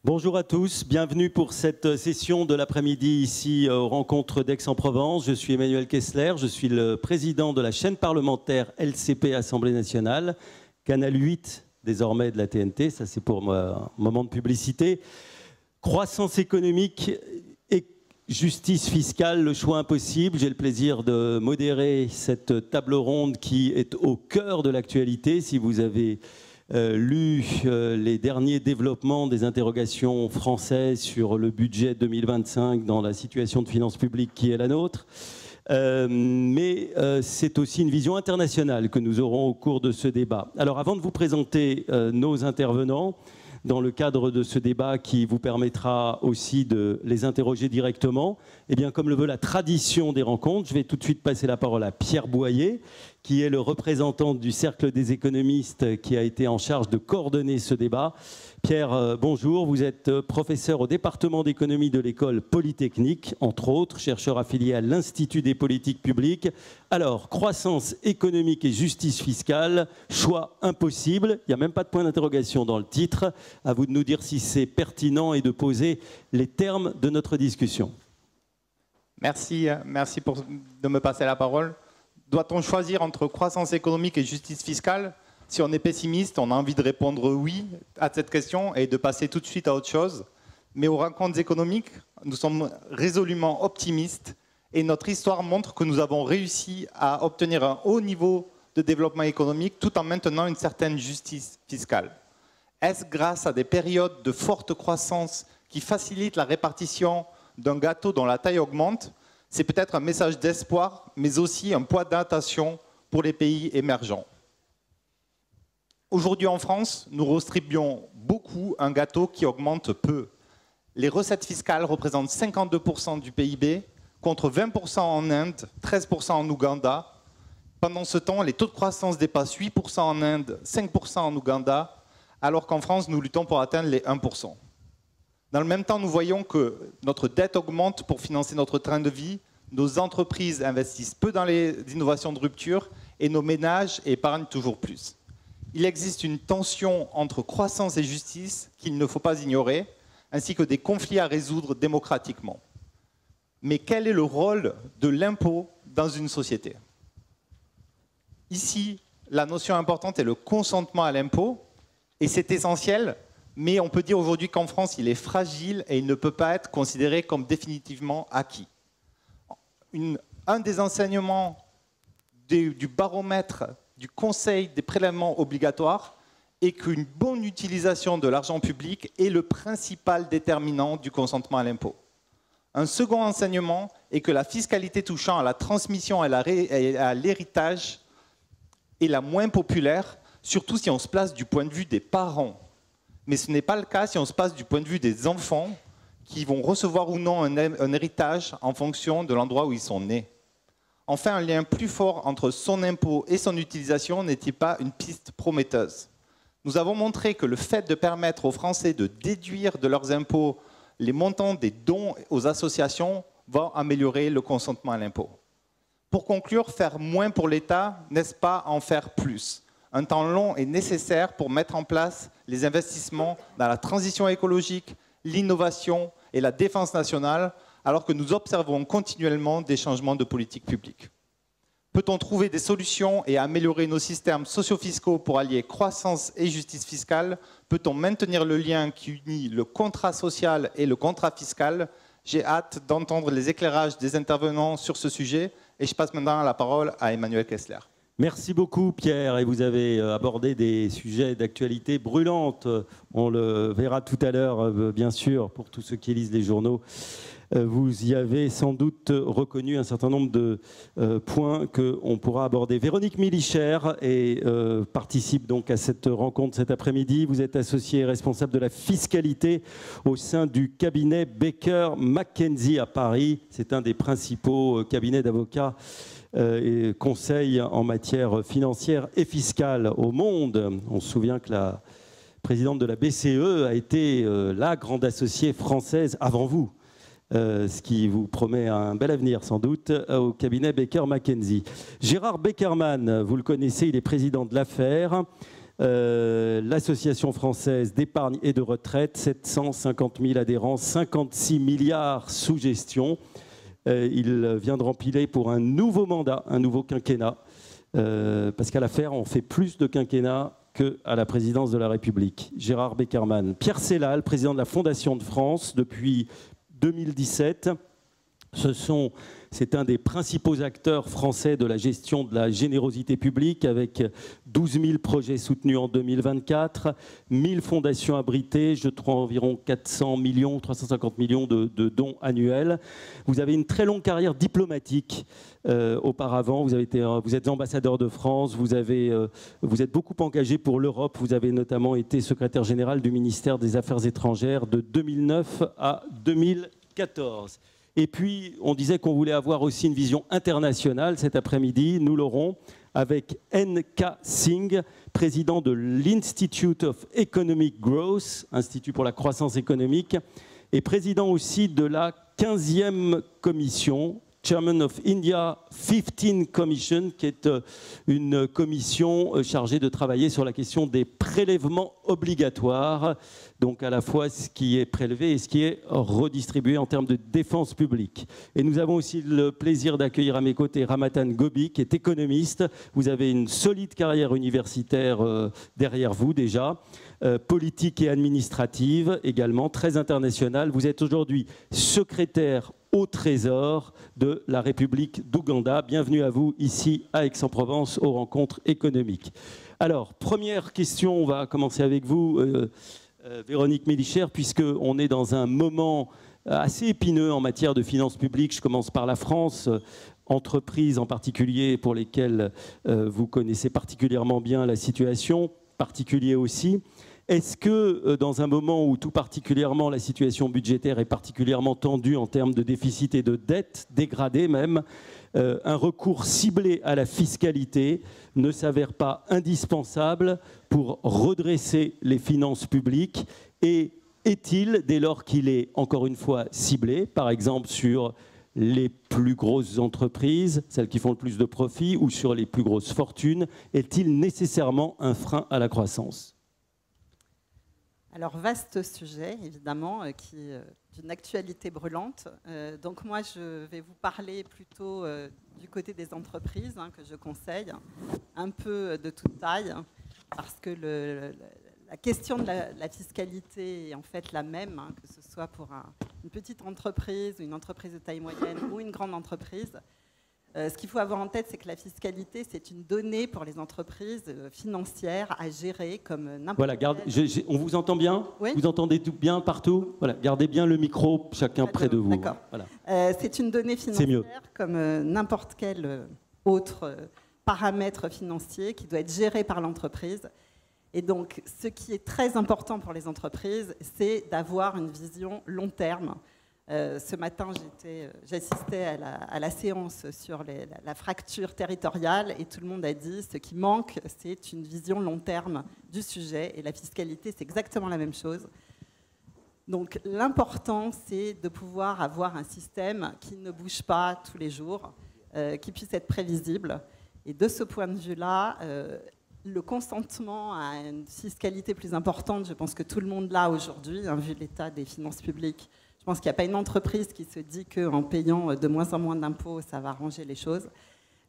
Bonjour à tous, bienvenue pour cette session de l'après-midi ici aux rencontres d'Aix-en-Provence. Je suis Emmanuel Kessler, je suis le président de la chaîne parlementaire LCP Assemblée nationale, Canal 8 désormais de la TNT, ça c'est pour un moment de publicité. Croissance économique et justice fiscale, le choix impossible. J'ai le plaisir de modérer cette table ronde qui est au cœur de l'actualité. Si vous avez lu les derniers développements des interrogations françaises sur le budget 2025 dans la situation de finances publiques qui est la nôtre. Mais c'est aussi une vision internationale que nous aurons au cours de ce débat. Alors avant de vous présenter nos intervenants, dans le cadre de ce débat qui vous permettra aussi de les interroger directement, eh bien, comme le veut la tradition des rencontres, je vais tout de suite passer la parole à Pierre Boyer, qui est le représentant du Cercle des économistes qui a été en charge de coordonner ce débat. Pierre, bonjour. Vous êtes professeur au département d'économie de l'école Polytechnique, entre autres, chercheur affilié à l'Institut des politiques publiques. Alors, croissance économique et justice fiscale, choix impossible. Il n'y a même pas de point d'interrogation dans le titre. À vous de nous dire si c'est pertinent et de poser les termes de notre discussion. Merci de me passer la parole. Doit-on choisir entre croissance économique et justice fiscale? Si on est pessimiste, on a envie de répondre oui à cette question et de passer tout de suite à autre chose. Mais aux rencontres économiques, nous sommes résolument optimistes et notre histoire montre que nous avons réussi à obtenir un haut niveau de développement économique tout en maintenant une certaine justice fiscale. Est-ce grâce à des périodes de forte croissance qui facilitent la répartition d'un gâteau dont la taille augmente? C'est peut-être un message d'espoir, mais aussi un point d'attention pour les pays émergents. Aujourd'hui en France, nous redistribuons beaucoup un gâteau qui augmente peu. Les recettes fiscales représentent 52% du PIB, contre 20% en Inde, 13% en Ouganda. Pendant ce temps, les taux de croissance dépassent 8% en Inde, 5% en Ouganda, alors qu'en France, nous luttons pour atteindre les 1%. Dans le même temps, nous voyons que notre dette augmente pour financer notre train de vie, nos entreprises investissent peu dans les innovations de rupture et nos ménages épargnent toujours plus. Il existe une tension entre croissance et justice qu'il ne faut pas ignorer, ainsi que des conflits à résoudre démocratiquement. Mais quel est le rôle de l'impôt dans une société? Ici, la notion importante est le consentement à l'impôt, et c'est essentiel, mais on peut dire aujourd'hui qu'en France, il est fragile et il ne peut pas être considéré comme définitivement acquis. Un des enseignements du baromètre du Conseil des prélèvements obligatoires est qu'une bonne utilisation de l'argent public est le principal déterminant du consentement à l'impôt. Un second enseignement est que la fiscalité touchant à la transmission et à l'héritage est la moins populaire, surtout si on se place du point de vue des parents. Mais ce n'est pas le cas si on se place du point de vue des enfants qui vont recevoir ou non un héritage en fonction de l'endroit où ils sont nés. Enfin, un lien plus fort entre son impôt et son utilisation n'est-il pas une piste prometteuse? Nous avons montré que le fait de permettre aux Français de déduire de leurs impôts les montants des dons aux associations va améliorer le consentement à l'impôt. Pour conclure, faire moins pour l'État, n'est-ce pas en faire plus? Un temps long est nécessaire pour mettre en place les investissements dans la transition écologique, l'innovation et la défense nationale, alors que nous observons continuellement des changements de politique publique. Peut-on trouver des solutions et améliorer nos systèmes socio-fiscaux pour allier croissance et justice fiscale? Peut-on maintenir le lien qui unit le contrat social et le contrat fiscal? J'ai hâte d'entendre les éclairages des intervenants sur ce sujet et je passe maintenant la parole à Emmanuel Kessler. Merci beaucoup Pierre, et vous avez abordé des sujets d'actualité brûlantes. On le verra tout à l'heure, bien sûr, pour tous ceux qui lisent les journaux. Vous y avez sans doute reconnu un certain nombre de points qu'on pourra aborder. Véronique Millicher participe donc à cette rencontre cet après-midi. Vous êtes associée et responsable de la fiscalité au sein du cabinet Baker McKenzie à Paris. C'est un des principaux cabinets d'avocats et conseils en matière financière et fiscale au monde. On se souvient que la présidente de la BCE a été la grande associée française avant vous. Ce qui vous promet un bel avenir sans doute au cabinet Baker McKenzie. Gérard Beckerman, vous le connaissez, il est président de l'affaire L'Association française d'épargne et de retraite, 750 000 adhérents, 56 milliards sous gestion. Il vient de rempiler pour un nouveau mandat, un nouveau quinquennat, parce qu'à l'affaire, on fait plus de quinquennats qu'à la présidence de la République. Gérard Beckerman. Pierre Sellal, président de la Fondation de France depuis 2017. C'est un des principaux acteurs français de la gestion de la générosité publique, avec 12 000 projets soutenus en 2024, 1000 fondations abritées, je trouve environ 400 millions, 350 millions de dons annuels. Vous avez une très longue carrière diplomatique auparavant. Vous êtes ambassadeur de France, vous êtes beaucoup engagé pour l'Europe. Vous avez notamment été secrétaire général du ministère des Affaires étrangères de 2009 à 2014. Et puis, on disait qu'on voulait avoir aussi une vision internationale cet après-midi. Nous l'aurons avec N.K. Singh, président de l'Institute of Economic Growth, Institut pour la croissance économique, et président aussi de la 15e commission, Chairman of India 15 Commission, qui est une commission chargée de travailler sur la question des prélèvements obligatoires, donc à la fois ce qui est prélevé et ce qui est redistribué en termes de défense publique. Et nous avons aussi le plaisir d'accueillir à mes côtés Ramatan Gobi, qui est économiste. Vous avez une solide carrière universitaire derrière vous déjà, politique et administrative également, très internationale. Vous êtes aujourd'hui secrétaire au Trésor de la République d'Ouganda. Bienvenue à vous ici à Aix-en-Provence aux rencontres économiques. Alors, première question, on va commencer avec vous, Véronique Mélicher, puisqu'on est dans un moment assez épineux en matière de finances publiques. Je commence par la France, entreprises en particulier pour lesquelles vous connaissez particulièrement bien la situation, particulier aussi. Est-ce que dans un moment où tout particulièrement la situation budgétaire est particulièrement tendue en termes de déficit et de dette, dégradée même, un recours ciblé à la fiscalité ne s'avère pas indispensable pour redresser les finances publiques? Et est-il, dès lors qu'il est encore une fois ciblé, par exemple sur les plus grosses entreprises, celles qui font le plus de profits, ou sur les plus grosses fortunes, est-il nécessairement un frein à la croissance? Alors, vaste sujet, évidemment, qui est d'une actualité brûlante. Donc moi, je vais vous parler plutôt du côté des entreprises que je conseille, un peu de toute taille, parce que la question de la fiscalité est en fait la même, que ce soit pour une petite entreprise, une entreprise de taille moyenne ou une grande entreprise. Ce qu'il faut avoir en tête, c'est que la fiscalité, c'est une donnée pour les entreprises financières à gérer comme n'importe Voilà, on vous entend bien? Oui. Vous entendez tout bien partout? Voilà, gardez bien le micro, chacun près de vous. D'accord. Voilà. C'est une donnée financière comme n'importe quel autre paramètre financier qui doit être géré par l'entreprise. Et donc, ce qui est très important pour les entreprises, c'est d'avoir une vision long terme. Ce matin, j'assistais à la séance sur la fracture territoriale et tout le monde a dit ce qui manque, c'est une vision long terme du sujet. Et la fiscalité, c'est exactement la même chose. Donc l'important, c'est de pouvoir avoir un système qui ne bouge pas tous les jours, qui puisse être prévisible. Et de ce point de vue-là, le consentement à une fiscalité plus importante, je pense que tout le monde l'a aujourd'hui, vu l'état des finances publiques. Je pense qu'il n'y a pas une entreprise qui se dit qu'en payant de moins en moins d'impôts, ça va arranger les choses.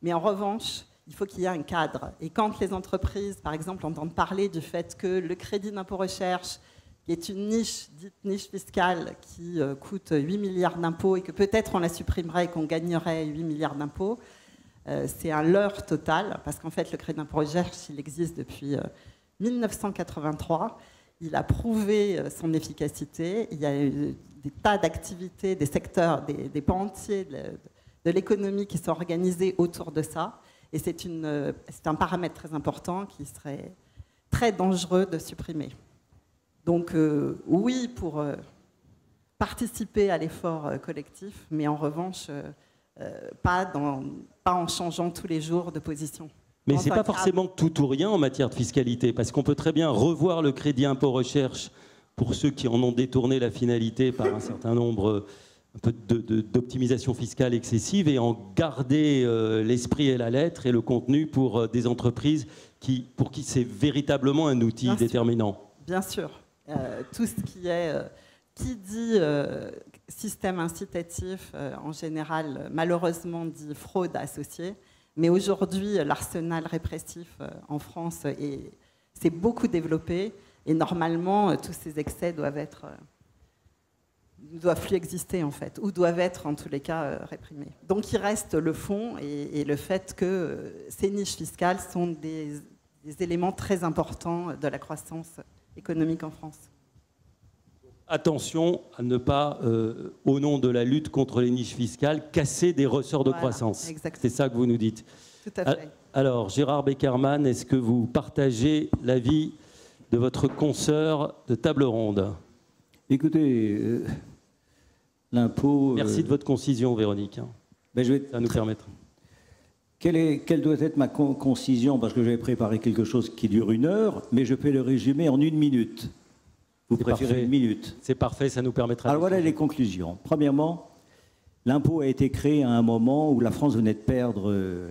Mais en revanche, il faut qu'il y ait un cadre. Et quand les entreprises, par exemple, entendent parler du fait que le crédit d'impôt recherche, qui est une niche, dite niche fiscale, qui coûte 8 milliards d'impôts et que peut-être on la supprimerait et qu'on gagnerait 8 milliards d'impôts, c'est un leurre total, parce qu'en fait, le crédit d'impôt recherche, il existe depuis 1983. Il a prouvé son efficacité. Il y a eu des tas d'activités, des secteurs, des pans entiers de l'économie qui sont organisés autour de ça. Et c'est un paramètre très important qui serait très dangereux de supprimer. Donc oui, pour participer à l'effort collectif, mais en revanche, pas en changeant tous les jours de position. Mais ce n'est pas forcément tout ou rien en matière de fiscalité, parce qu'on peut très bien revoir le crédit impôt recherche pour ceux qui en ont détourné la finalité par un certain nombre d'optimisation fiscale excessive et en garder l'esprit et la lettre et le contenu pour des entreprises pour qui c'est véritablement un outil déterminant. Bien sûr. Tout ce qui est... qui dit système incitatif, en général, malheureusement, dit fraude associée. Mais aujourd'hui, l'arsenal répressif en France s'est beaucoup développé. Et normalement, tous ces excès doivent plus exister, en fait, ou doivent être, en tous les cas, réprimés. Donc, il reste le fond et le fait que ces niches fiscales sont des éléments très importants de la croissance économique en France. Attention à ne pas, au nom de la lutte contre les niches fiscales, casser des ressorts de croissance. Exactement. C'est ça que vous nous dites. Tout à fait. Alors, Gérard Beckerman, est-ce que vous partagez l'avis de votre consoeur de table ronde? Écoutez, l'impôt... Merci de votre concision, Véronique. Ben ça va nous permettre. Quelle doit être ma concision? Parce que j'avais préparé quelque chose qui dure 1 heure, mais je peux le résumer en 1 minute. Vous préférez 1 minute? C'est parfait, ça nous permettra... Alors voilà les conclusions. Premièrement, l'impôt a été créé à un moment où la France venait de perdre,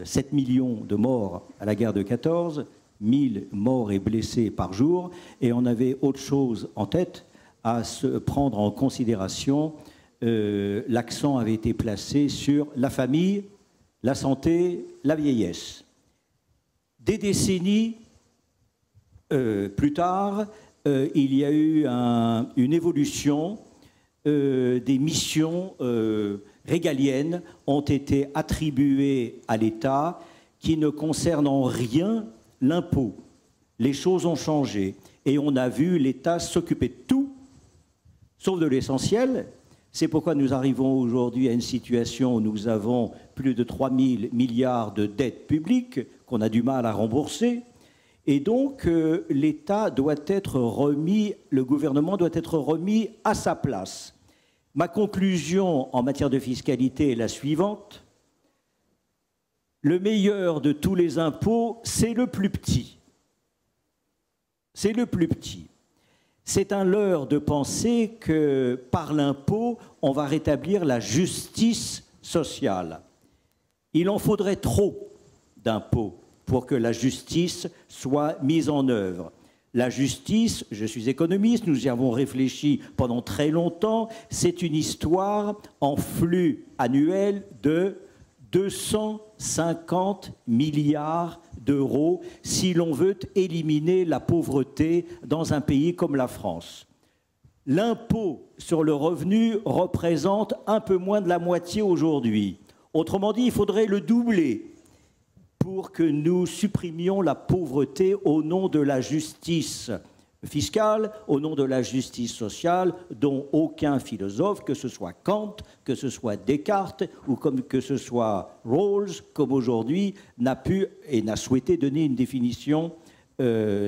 7 millions de morts à la guerre de 14, 1000 morts et blessés par jour, et on avait autre chose en tête à se prendre en considération. L'accent avait été placé sur la famille, la santé, la vieillesse. Des décennies plus tard, il y a eu une évolution, des missions régaliennes ont été attribuées à l'État qui ne concernent en rien l'impôt. Les choses ont changé et on a vu l'État s'occuper de tout, sauf de l'essentiel. C'est pourquoi nous arrivons aujourd'hui à une situation où nous avons plus de 3 000 milliards de dettes publiques qu'on a du mal à rembourser. Et donc, l'État doit être remis, le gouvernement doit être remis à sa place. Ma conclusion en matière de fiscalité est la suivante. Le meilleur de tous les impôts, c'est le plus petit. C'est le plus petit. C'est un leurre de penser que par l'impôt, on va rétablir la justice sociale. Il en faudrait trop d'impôts pour que la justice soit mise en œuvre. La justice, je suis économiste, nous y avons réfléchi pendant très longtemps, c'est une histoire en flux annuel de 250 milliards d'euros si l'on veut éliminer la pauvreté dans un pays comme la France. L'impôt sur le revenu représente un peu moins de la moitié aujourd'hui. Autrement dit, il faudrait le doubler pour que nous supprimions la pauvreté au nom de la justice fiscale, au nom de la justice sociale, dont aucun philosophe, que ce soit Kant, que ce soit Descartes, ou que ce soit Rawls, comme aujourd'hui, n'a pu et n'a souhaité donner une définition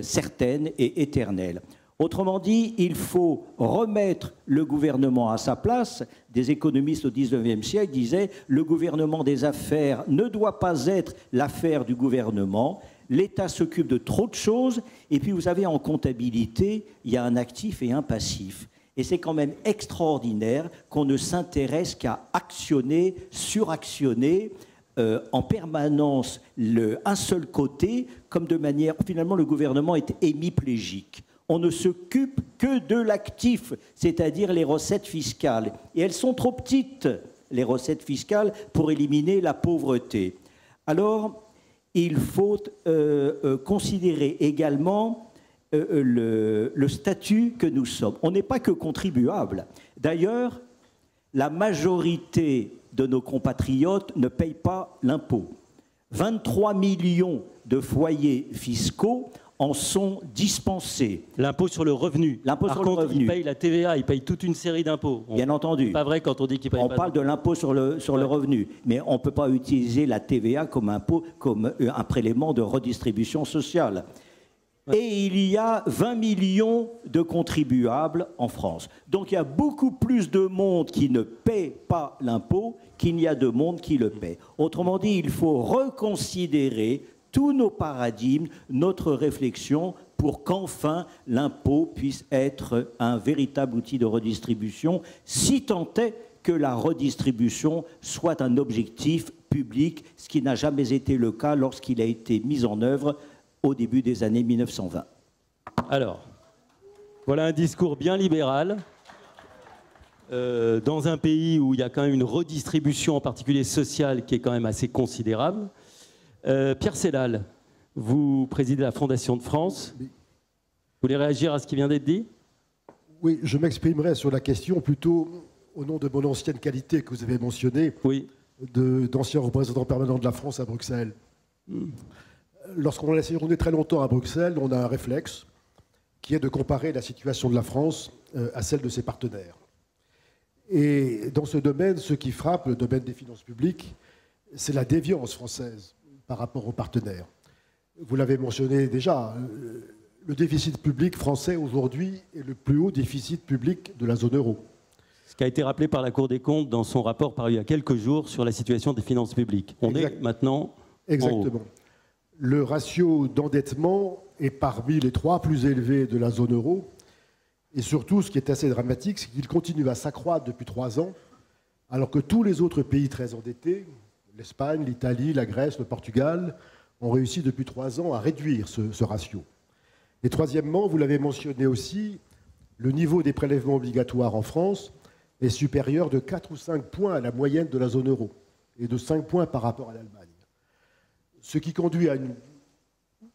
certaine et éternelle. Autrement dit, il faut remettre le gouvernement à sa place. Des économistes au XIXe siècle disaient « le gouvernement des affaires ne doit pas être l'affaire du gouvernement ». L'État s'occupe de trop de choses. Et puis, vous savez, en comptabilité, il y a un actif et un passif. Et c'est quand même extraordinaire qu'on ne s'intéresse qu'à actionner, suractionner en permanence un seul côté, comme de manière... Finalement, le gouvernement est hémiplégique. On ne s'occupe que de l'actif, c'est-à-dire les recettes fiscales. Et elles sont trop petites, les recettes fiscales, pour éliminer la pauvreté. Alors, il faut considérer également le statut que nous sommes. On n'est pas que contribuable. D'ailleurs, la majorité de nos compatriotes ne payent pas l'impôt. 23 millions de foyers fiscaux en sont dispensés. L'impôt sur le revenu. L'impôt sur le revenu. Ils payent la TVA, ils payent toute une série d'impôts. Bien entendu. C'est pas vrai quand on dit qu'ils payent pas. On parle de l'impôt sur le revenu, mais on ne peut pas utiliser la TVA comme impôt, comme un prélèvement de redistribution sociale. Ouais. Et il y a 20 millions de contribuables en France. Donc il y a beaucoup plus de monde qui ne paie pas l'impôt qu'il n'y a de monde qui le paie. Autrement dit, il faut reconsidérer tous nos paradigmes, notre réflexion, pour qu'enfin l'impôt puisse être un véritable outil de redistribution, si tant est que la redistribution soit un objectif public, ce qui n'a jamais été le cas lorsqu'il a été mis en œuvre au début des années 1920. Alors, voilà un discours bien libéral. Dans un pays où il y a quand même une redistribution, en particulier sociale, qui est quand même assez considérable. Pierre Sellal, vous présidez la Fondation de France. Vous voulez réagir à ce qui vient d'être dit? Oui, je m'exprimerai sur la question plutôt au nom de mon ancienne qualité que vous avez mentionnée, oui, d'ancien représentant permanent de la France à Bruxelles. Lorsqu'on a séjourné très longtemps à Bruxelles, on a un réflexe qui est de comparer la situation de la France à celle de ses partenaires. Et dans ce domaine, ce qui frappe, le domaine des finances publiques, c'est la déviance française par rapport aux partenaires. Vous l'avez mentionné déjà, le déficit public français aujourd'hui est le plus haut déficit public de la zone euro. Ce qui a été rappelé par la Cour des comptes dans son rapport paru il y a quelques jours sur la situation des finances publiques. On est maintenant exactement. En haut. Le ratio d'endettement est parmi les 3 plus élevés de la zone euro. Et surtout, ce qui est assez dramatique, c'est qu'il continue à s'accroître depuis 3 ans, alors que tous les autres pays très endettés, l'Espagne, l'Italie, la Grèce, le Portugal, ont réussi depuis 3 ans à réduire ce ratio. Et troisièmement, vous l'avez mentionné aussi, le niveau des prélèvements obligatoires en France est supérieur de 4 ou 5 points à la moyenne de la zone euro, et de 5 points par rapport à l'Allemagne. Ce qui conduit à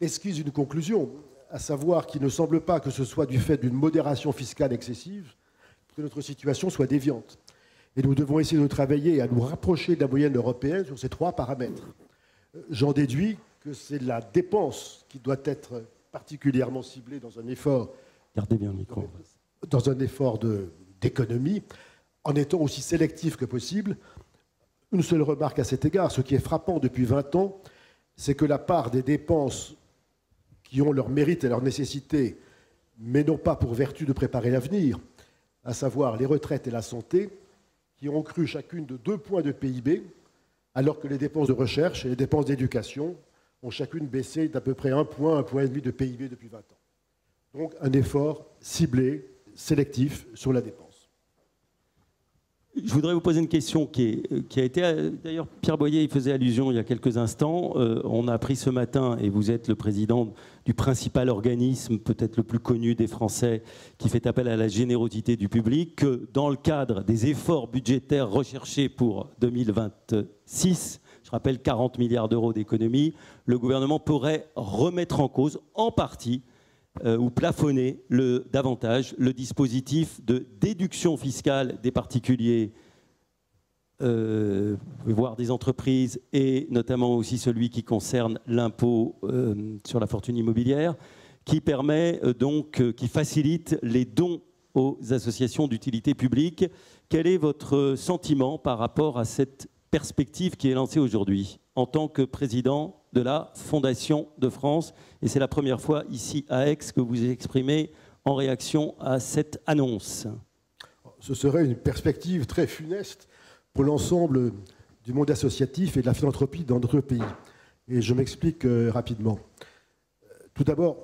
esquisse une conclusion, à savoir qu'il ne semble pas que ce soit du fait d'une modération fiscale excessive que notre situation soit déviante. Et nous devons essayer de travailler à nous rapprocher de la moyenne européenne sur ces 3 paramètres. J'en déduis que c'est la dépense qui doit être particulièrement ciblée dans un effort, gardez bien le micro, dans un effort d'économie, en étant aussi sélectif que possible. Une seule remarque à cet égard, ce qui est frappant depuis 20 ans, c'est que la part des dépenses qui ont leur mérite et leur nécessité, mais non pas pour vertu de préparer l'avenir, à savoir les retraites et la santé, qui ont cru chacune de 2 points de PIB, alors que les dépenses de recherche et les dépenses d'éducation ont chacune baissé d'à peu près 1 point, 1,5 point de PIB depuis 20 ans. Donc un effort ciblé, sélectif sur la dépense. Je voudrais vous poser une question qui a été... D'ailleurs, Pierre Boyer y faisait allusion il y a quelques instants. On a appris ce matin, et vous êtes le président du principal organisme, peut-être le plus connu des Français, qui fait appel à la générosité du public, que dans le cadre des efforts budgétaires recherchés pour 2026, je rappelle 40 milliards d'euros d'économies, le gouvernement pourrait remettre en cause, en partie, ou plafonner davantage le dispositif de déduction fiscale des particuliers, voire des entreprises, et notamment aussi celui qui concerne l'impôt sur la fortune immobilière, qui permet qui facilite les dons aux associations d'utilité publique. Quel est votre sentiment par rapport à cette perspective qui est lancée aujourd'hui en tant que président de la Fondation de France? Et c'est la première fois ici à Aix que vous exprimez en réaction à cette annonce. Ce serait une perspective très funeste pour l'ensemble du monde associatif et de la philanthropie dans notre pays. Et je m'explique rapidement. Tout d'abord,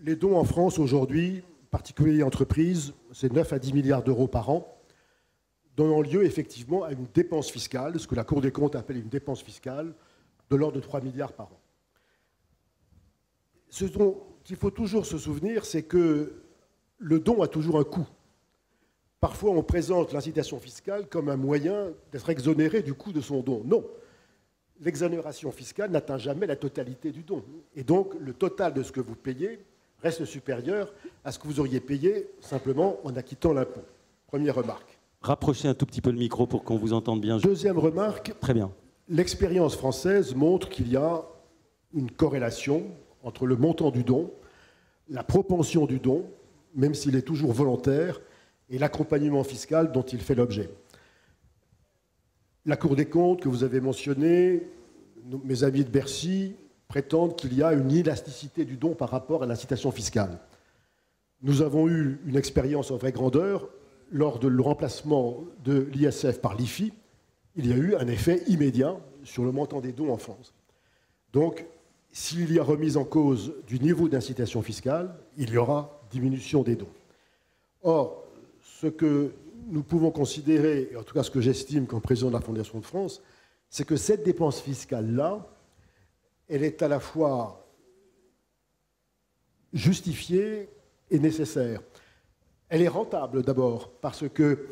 les dons en France aujourd'hui, particuliers entreprises, c'est 9 à 10 milliards d'euros par an, donnant lieu effectivement à une dépense fiscale, ce que la Cour des comptes appelle une dépense fiscale, de l'ordre de 3 milliards par an. Ce dont il faut toujours se souvenir, c'est que le don a toujours un coût. Parfois, on présente l'incitation fiscale comme un moyen d'être exonéré du coût de son don. Non, l'exonération fiscale n'atteint jamais la totalité du don. Et donc, le total de ce que vous payez reste supérieur à ce que vous auriez payé simplement en acquittant l'impôt. Première remarque. Rapprochez un tout petit peu le micro pour qu'on vous entende bien. Deuxième remarque. Très bien. L'expérience française montre qu'il y a une corrélation entre le montant du don, la propension du don, même s'il est toujours volontaire, et l'accompagnement fiscal dont il fait l'objet. La Cour des comptes que vous avez mentionnée, mes amis de Bercy prétendent qu'il y a une élasticité du don par rapport à l'incitation fiscale. Nous avons eu une expérience en vraie grandeur lors de le remplacement de l'ISF par l'IFI. Il y a eu un effet immédiat sur le montant des dons en France. Donc, s'il y a remise en cause du niveau d'incitation fiscale, il y aura diminution des dons. Or, ce que nous pouvons considérer, et en tout cas ce que j'estime comme président de la Fondation de France, c'est que cette dépense fiscale-là, elle est à la fois justifiée et nécessaire. Elle est rentable d'abord parce que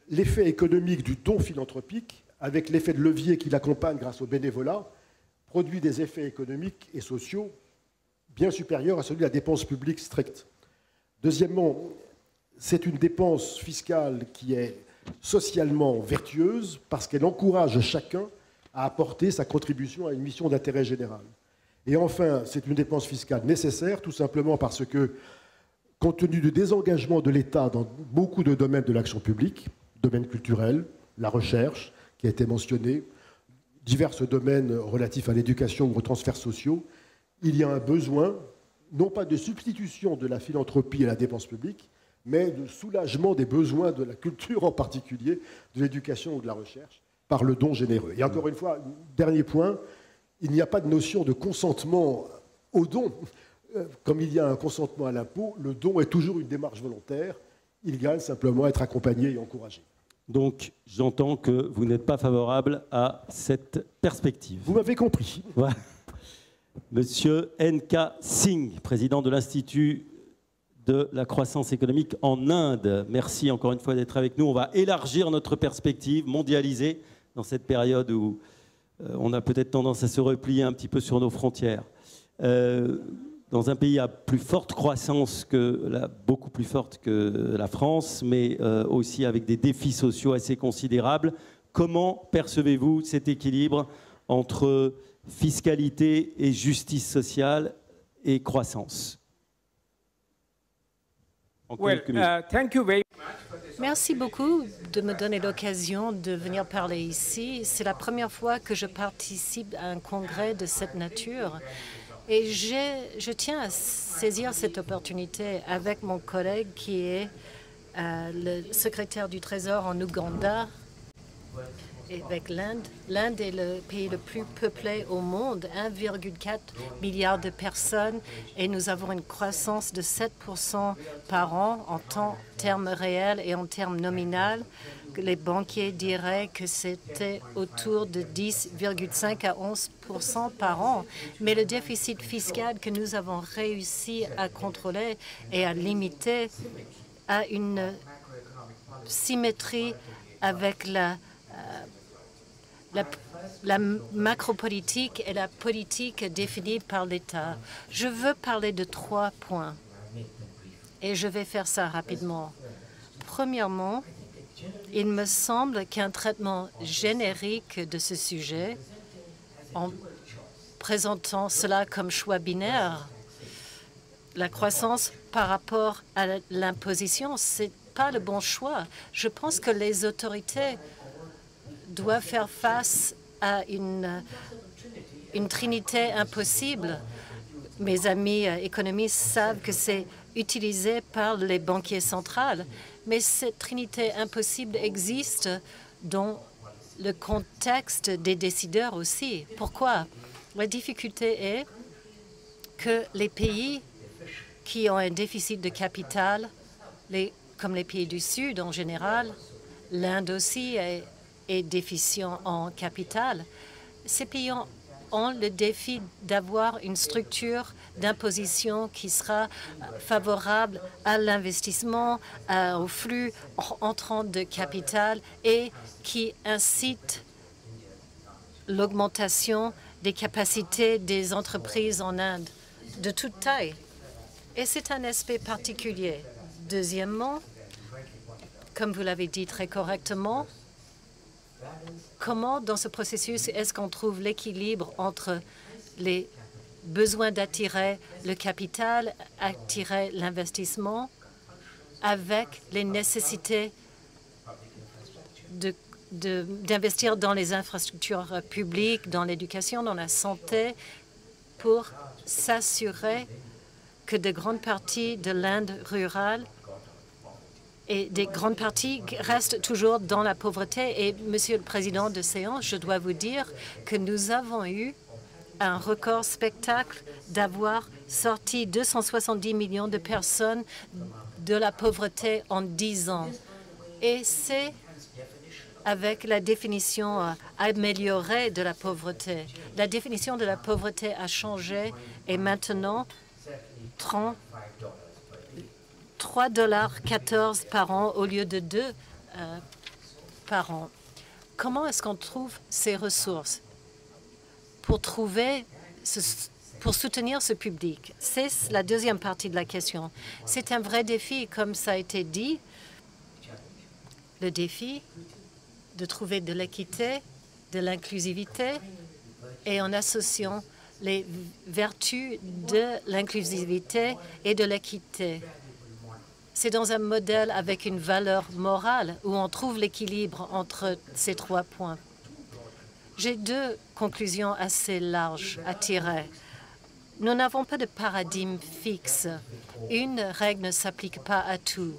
l'effet économique du don philanthropique, avec l'effet de levier qui l'accompagne grâce au bénévolat, produit des effets économiques et sociaux bien supérieurs à celui de la dépense publique stricte. Deuxièmement, c'est une dépense fiscale qui est socialement vertueuse parce qu'elle encourage chacun à apporter sa contribution à une mission d'intérêt général. Et enfin, c'est une dépense fiscale nécessaire, tout simplement parce que, compte tenu du désengagement de l'État dans beaucoup de domaines de l'action publique, domaine culturel, la recherche, qui a été mentionné, divers domaines relatifs à l'éducation ou aux transferts sociaux, il y a un besoin, non pas de substitution de la philanthropie et la dépense publique, mais de soulagement des besoins de la culture en particulier, de l'éducation ou de la recherche, par le don généreux. Et encore une fois, dernier point, il n'y a pas de notion de consentement au don. Comme il y a un consentement à l'impôt, le don est toujours une démarche volontaire. Il gagne simplement à être accompagné et encouragé. Donc, j'entends que vous n'êtes pas favorable à cette perspective. Vous m'avez compris. Voilà. Monsieur N.K. Singh, président de l'Institut de la croissance économique en Inde. Merci encore une fois d'être avec nous. On va élargir notre perspective, mondialisée, dans cette période où on a peut-être tendance à se replier un petit peu sur nos frontières. Dans un pays à plus forte croissance, beaucoup plus forte que la France, mais aussi avec des défis sociaux assez considérables, comment percevez-vous cet équilibre entre fiscalité et justice sociale et croissance? Merci beaucoup de me donner l'occasion de venir parler ici. C'est la première fois que je participe à un congrès de cette nature. Et je tiens à saisir cette opportunité avec mon collègue qui est le secrétaire du Trésor en Ouganda et avec l'Inde. L'Inde est le pays le plus peuplé au monde, 1,4 milliard de personnes, et nous avons une croissance de 7% par an en termes réels et en termes nominaux. Les banquiers diraient que c'était autour de 10,5 à 11% par an. Mais le déficit fiscal que nous avons réussi à contrôler et à limiter a une symétrie avec la macropolitique et la politique définie par l'État. Je veux parler de 3 points et je vais faire ça rapidement. Premièrement, il me semble qu'un traitement générique de ce sujet, en présentant cela comme choix binaire, la croissance par rapport à l'imposition, ce n'est pas le bon choix. Je pense que les autorités doivent faire face à une trinité impossible. Mes amis économistes savent que c'est utilisé par les banquiers centraux, mais cette trinité impossible existe dans le contexte des décideurs aussi. Pourquoi? La difficulté est que les pays qui ont un déficit de capital, comme les pays du Sud en général, l'Inde aussi est déficient en capital, ces pays ont le défi d'avoir une structure d'imposition qui sera favorable à l'investissement, au flux entrant de capital et qui incite l'augmentation des capacités des entreprises en Inde de toute taille. Et c'est un aspect particulier. Deuxièmement, comme vous l'avez dit très correctement, comment, dans ce processus, est-ce qu'on trouve l'équilibre entre les besoins d'attirer le capital, attirer l'investissement, avec les nécessités d'investir dans les infrastructures publiques, dans l'éducation, dans la santé, pour s'assurer que de grandes parties de l'Inde rurale et des grandes parties restent toujours dans la pauvreté. Et, Monsieur le Président de séance, je dois vous dire que nous avons eu un record spectacle d'avoir sorti 270 millions de personnes de la pauvreté en 10 ans. Et c'est avec la définition améliorée de la pauvreté. La définition de la pauvreté a changé et maintenant, 3,14 $ par an au lieu de 2 par an. Comment est-ce qu'on trouve ces ressources pour soutenir ce public? C'est la deuxième partie de la question. C'est un vrai défi, comme ça a été dit, le défi de trouver de l'équité, de l'inclusivité et en associant les vertus de l'inclusivité et de l'équité. C'est dans un modèle avec une valeur morale où on trouve l'équilibre entre ces 3 points. J'ai 2 conclusions assez larges à tirer. Nous n'avons pas de paradigme fixe. Une règle ne s'applique pas à tout.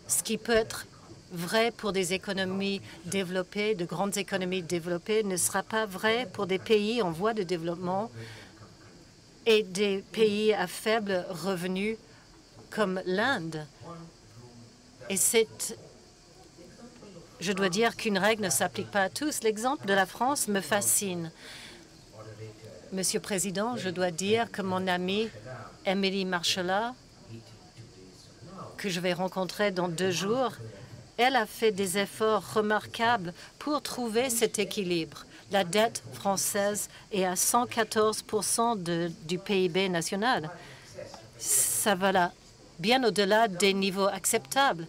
Ce qui peut être vrai pour des économies développées, de grandes économies développées, ne sera pas vrai pour des pays en voie de développement et des pays à faible revenu comme l'Inde. Et je dois dire qu'une règle ne s'applique pas à tous. L'exemple de la France me fascine. Monsieur le Président, je dois dire que mon amie Emily Marchella, que je vais rencontrer dans 2 jours, elle a fait des efforts remarquables pour trouver cet équilibre. La dette française est à 114% du PIB national. Ça va là, bien au-delà des niveaux acceptables.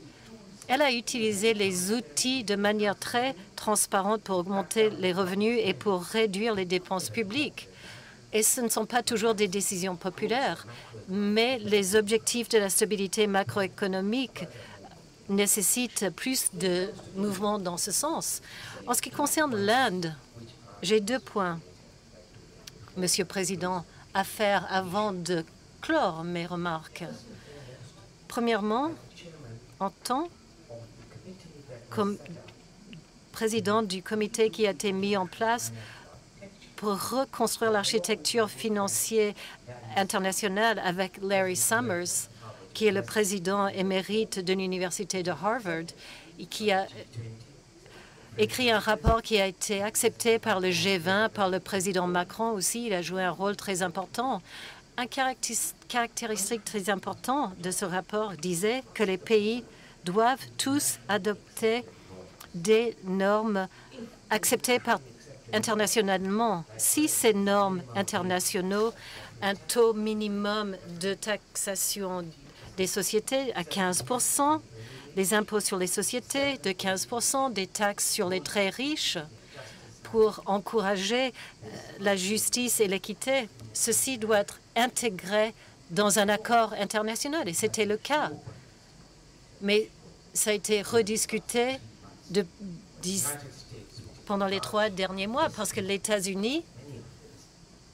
Elle a utilisé les outils de manière très transparente pour augmenter les revenus et pour réduire les dépenses publiques. Et ce ne sont pas toujours des décisions populaires, mais les objectifs de la stabilité macroéconomique nécessitent plus de mouvements dans ce sens. En ce qui concerne l'Inde, j'ai 2 points, Monsieur le Président, à faire avant de clore mes remarques. Premièrement, en tant comme président du comité qui a été mis en place pour reconstruire l'architecture financière internationale avec Larry Summers, qui est le président émérite de l'Université de Harvard, et qui a écrit un rapport qui a été accepté par le G20, par le président Macron aussi. Il a joué un rôle très important. Un caractéristique très important de ce rapport disait que les pays doivent tous adopter des normes acceptées internationalement. Si ces normes internationales, un taux minimum de taxation des sociétés à 15%, des impôts sur les sociétés de 15%, des taxes sur les très riches pour encourager la justice et l'équité, ceci doit être intégré dans un accord international. Et c'était le cas. Mais ça a été rediscuté pendant les 3 derniers mois parce que les États-Unis,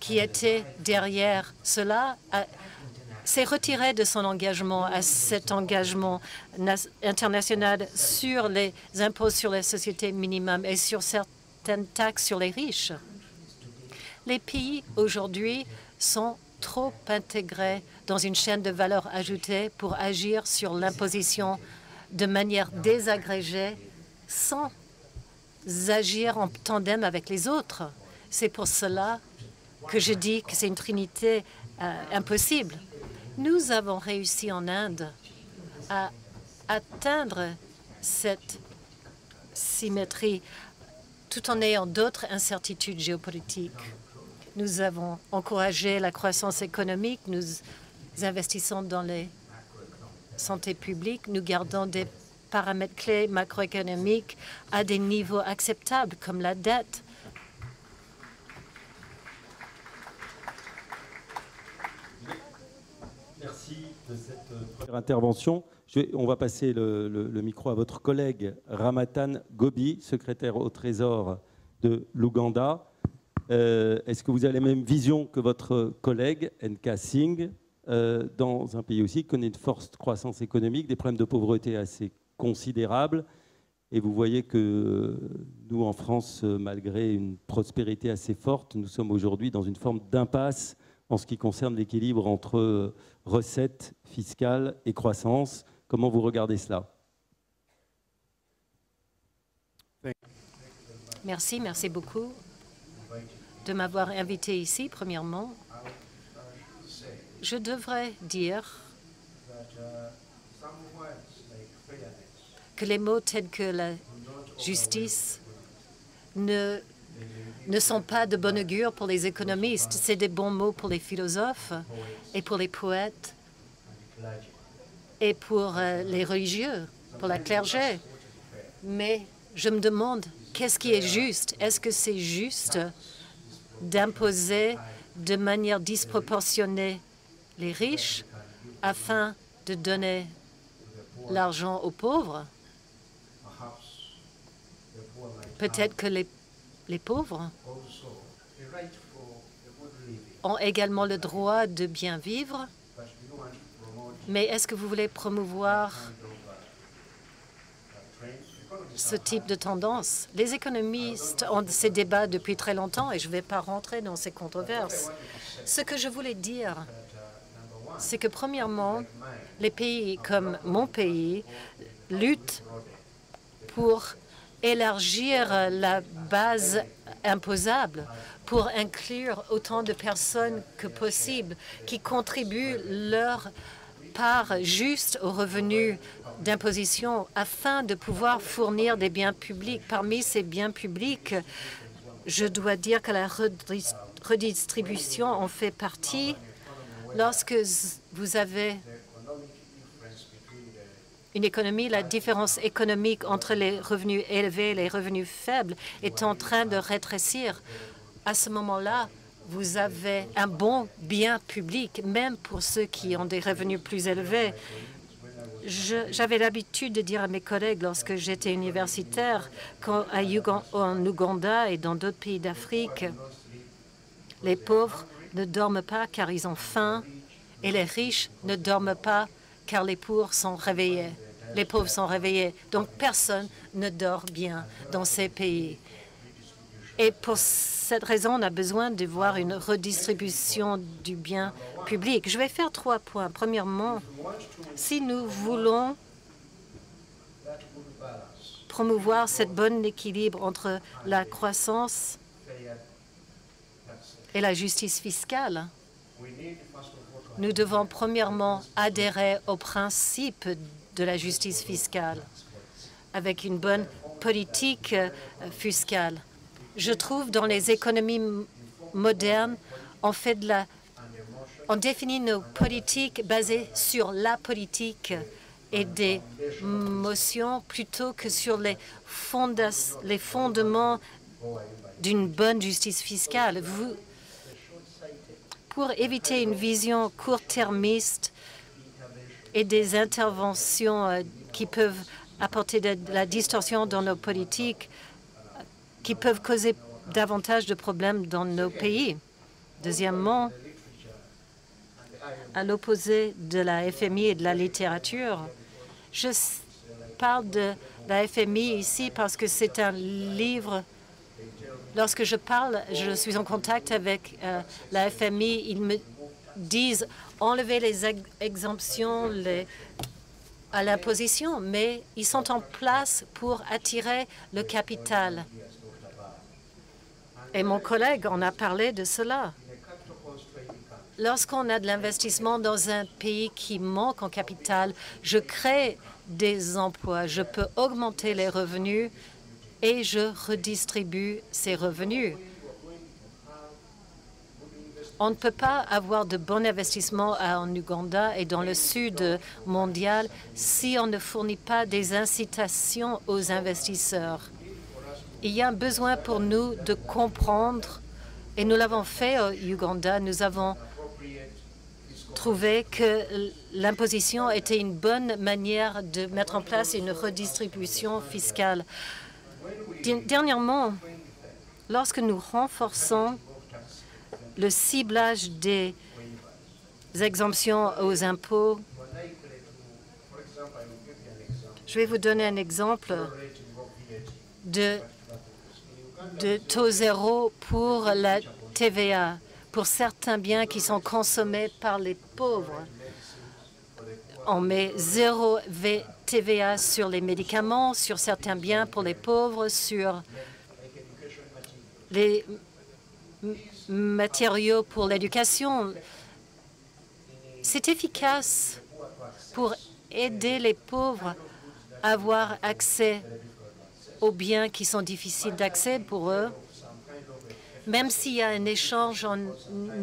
qui étaient derrière cela, s'est retiré de son engagement à cet engagement international sur les impôts sur les sociétés minimum et sur certaines taxes sur les riches. Les pays aujourd'hui sont trop intégrés dans une chaîne de valeur ajoutée pour agir sur l'imposition de manière désagrégée sans agir en tandem avec les autres. C'est pour cela que je dis que c'est une trinité impossible. Nous avons réussi en Inde à atteindre cette symétrie tout en ayant d'autres incertitudes géopolitiques. Nous avons encouragé la croissance économique, nous investissons dans les santé publique, nous gardons des paramètres clés macroéconomiques à des niveaux acceptables comme la dette. Merci de cette première intervention. On va passer le micro à votre collègue Ramathan Gobi, secrétaire au Trésor de l'Ouganda. Est-ce que vous avez la même vision que votre collègue NK Singh dans un pays aussi qui connaît une forte croissance économique, des problèmes de pauvreté assez considérables, et vous voyez que nous, en France, malgré une prospérité assez forte, nous sommes aujourd'hui dans une forme d'impasse en ce qui concerne l'équilibre entre recettes fiscales et croissance. Comment vous regardez cela? Merci beaucoup de m'avoir invité ici, premièrement. je devrais dire que les mots tels que la justice ne sont pas de bon augure pour les économistes. C'est des bons mots pour les philosophes et pour les poètes et pour les religieux, pour la clergé. Mais je me demande, qu'est-ce qui est juste? Est-ce que c'est juste d'imposer de manière disproportionnée les riches afin de donner l'argent aux pauvres? Peut-être que les pauvres ont également le droit de bien vivre, mais est-ce que vous voulez promouvoir ce type de tendance? Les économistes ont ces débats depuis très longtemps et je ne vais pas rentrer dans ces controverses. Ce que je voulais dire, c'est que premièrement, les pays comme mon pays luttent pour élargir la base imposable, pour inclure autant de personnes que possible qui contribuent leur part juste aux revenus d'imposition afin de pouvoir fournir des biens publics. Parmi ces biens publics, je dois dire que la redistribution en fait partie. Lorsque vous avez une économie, la différence économique entre les revenus élevés et les revenus faibles est en train de rétrécir. À ce moment-là, vous avez un bon bien public, même pour ceux qui ont des revenus plus élevés. J'avais l'habitude de dire à mes collègues lorsque j'étais universitaire qu'en Ouganda et dans d'autres pays d'Afrique, les pauvres ne dorment pas car ils ont faim et les riches ne dorment pas car les pauvres sont réveillés. Les pauvres sont réveillés. Donc, personne ne dort bien dans ces pays. Et pour cette raison, on a besoin de voir une redistribution du bien public. Je vais faire 3 points. Premièrement, si nous voulons promouvoir cette bonne équilibre entre la croissance et la justice fiscale, nous devons premièrement adhérer au principe de la justice fiscale avec une bonne politique fiscale. Je trouve dans les économies modernes, on définit nos politiques basées sur la politique et des motions plutôt que sur les fondements d'une bonne justice fiscale. Pour éviter une vision court-termiste et des interventions qui peuvent apporter de la distorsion dans nos politiques, qui peuvent causer davantage de problèmes dans nos pays. Deuxièmement, à l'opposé de la FMI et de la littérature, je parle de la FMI ici parce que c'est un livre. Lorsque je suis en contact avec la FMI, ils me disent enlever les exemptions à l'imposition, mais ils sont en place pour attirer le capital. Et mon collègue en a parlé de cela. Lorsqu'on a de l'investissement dans un pays qui manque en capital, je crée des emplois, je peux augmenter les revenus et je redistribue ces revenus. On ne peut pas avoir de bon investissement en Ouganda et dans le sud mondial si on ne fournit pas des incitations aux investisseurs. Il y a un besoin pour nous de comprendre, et nous l'avons fait au Ouganda, nous avons trouvé que l'imposition était une bonne manière de mettre en place une redistribution fiscale. Dernièrement, lorsque nous renforçons le ciblage des exemptions aux impôts, je vais vous donner un exemple de taux zéro pour la TVA, pour certains biens qui sont consommés par les pauvres. On met 0 TVA sur les médicaments, sur certains biens pour les pauvres, sur les matériaux pour l'éducation. C'est efficace pour aider les pauvres à avoir accès aux biens qui sont difficiles d'accès pour eux. Même s'il y a un échange en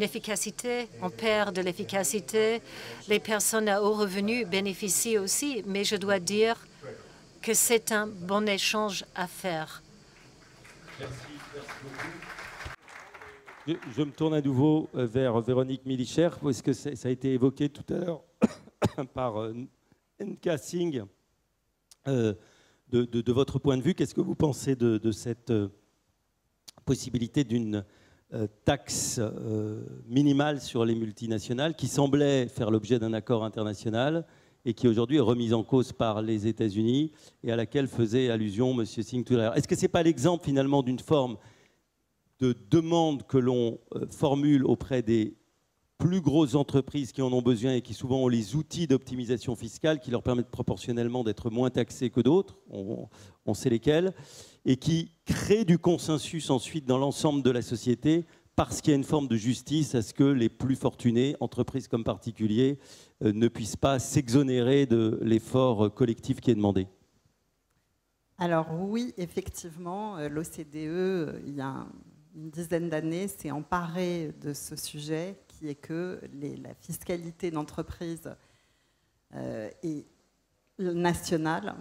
efficacité, on perd de l'efficacité. Les personnes à haut revenu bénéficient aussi, mais je dois dire que c'est un bon échange à faire. Merci beaucoup. Je me tourne à nouveau vers Véronique Milicher, parce que ça a été évoqué tout à l'heure par Nka Singh. De votre point de vue, qu'est-ce que vous pensez de cette possibilité d'une taxe minimale sur les multinationales qui semblait faire l'objet d'un accord international et qui aujourd'hui est remise en cause par les États-Unis et à laquelle faisait allusion M. Singh tout à l'heure? Est-ce que ce n'est pas l'exemple finalement d'une forme de demande que l'on formule auprès des plus grosses entreprises qui en ont besoin et qui souvent ont les outils d'optimisation fiscale qui leur permettent proportionnellement d'être moins taxés que d'autres, on sait lesquels, et qui créent du consensus ensuite dans l'ensemble de la société parce qu'il y a une forme de justice à ce que les plus fortunés, entreprises comme particuliers, ne puissent pas s'exonérer de l'effort collectif qui est demandé? Alors oui, effectivement, l'OCDE, il y a une dizaine d'années, s'est emparé de ce sujet qui est que la fiscalité d'entreprise est nationale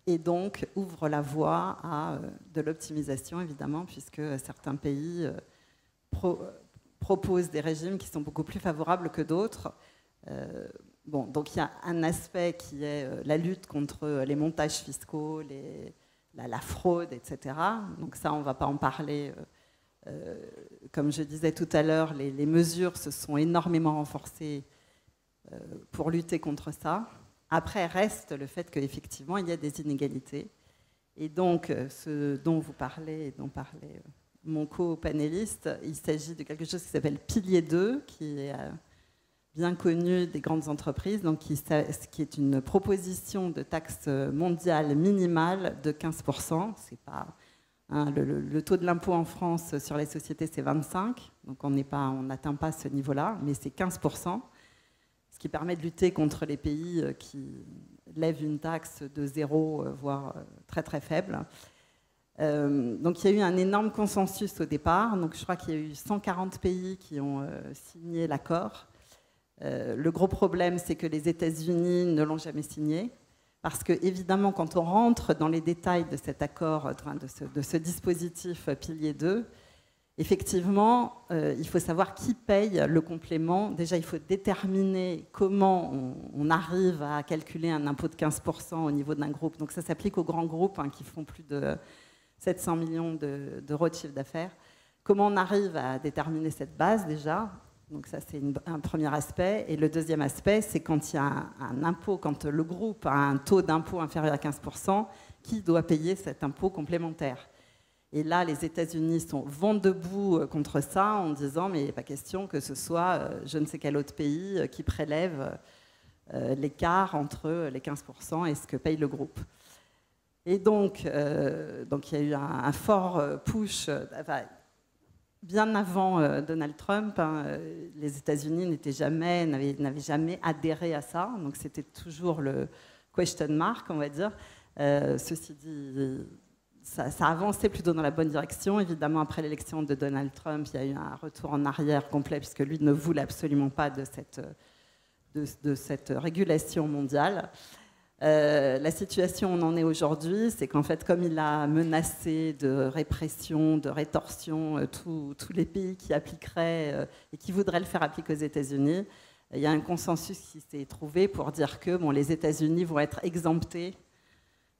et donc ouvre la voie à de l'optimisation, évidemment, puisque certains pays proposent des régimes qui sont beaucoup plus favorables que d'autres. Bon, donc il y a un aspect qui est la lutte contre les montages fiscaux, la fraude, etc. Donc ça, on ne va pas en parler. Comme je disais tout à l'heure, les mesures se sont énormément renforcées pour lutter contre ça. Après, reste le fait qu'effectivement, il y a des inégalités. Et donc, ce dont vous parlez, et dont parlait mon co-panéliste, il s'agit de quelque chose qui s'appelle Pilier 2, qui est bien connu des grandes entreprises, donc qui est une proposition de taxe mondiale minimale de 15%. C'est pas... Le taux de l'impôt en France sur les sociétés, c'est 25%, donc on n'atteint pas ce niveau-là, mais c'est 15%, ce qui permet de lutter contre les pays qui lèvent une taxe de 0, voire très très faible. Donc il y a eu un énorme consensus au départ, donc je crois qu'il y a eu 140 pays qui ont signé l'accord. Le gros problème, c'est que les États-Unis ne l'ont jamais signé. Parce que, évidemment, quand on rentre dans les détails de cet accord, de ce dispositif Pilier 2, effectivement, il faut savoir qui paye le complément. Déjà, il faut déterminer comment on arrive à calculer un impôt de 15% au niveau d'un groupe. Donc ça s'applique aux grands groupes qui font plus de 700 millions d'euros de chiffre d'affaires. Comment on arrive à déterminer cette base, déjà? Donc ça, c'est un premier aspect. Et le deuxième aspect, c'est quand il y a un impôt, quand le groupe a un taux d'impôt inférieur à 15%, qui doit payer cet impôt complémentaire? Et là, les États-Unis vont debout contre ça en disant mais il n'est pas question que ce soit je ne sais quel autre pays qui prélève l'écart entre les 15% et ce que paye le groupe. Et donc il y a eu un fort push. Bien avant Donald Trump, les États-Unis n'avaient jamais adhéré à ça, donc c'était toujours le question mark, on va dire. Ceci dit, ça a avancé plutôt dans la bonne direction. Évidemment, après l'élection de Donald Trump, il y a eu un retour en arrière complet, puisque lui ne voulait absolument pas de cette régulation mondiale. La situation où on en est aujourd'hui, c'est qu'en fait, comme il a menacé de répression, de rétorsion, tous les pays qui appliqueraient et qui voudraient le faire appliquer aux États-Unis, il y a un consensus qui s'est trouvé pour dire que les États-Unis vont être exemptés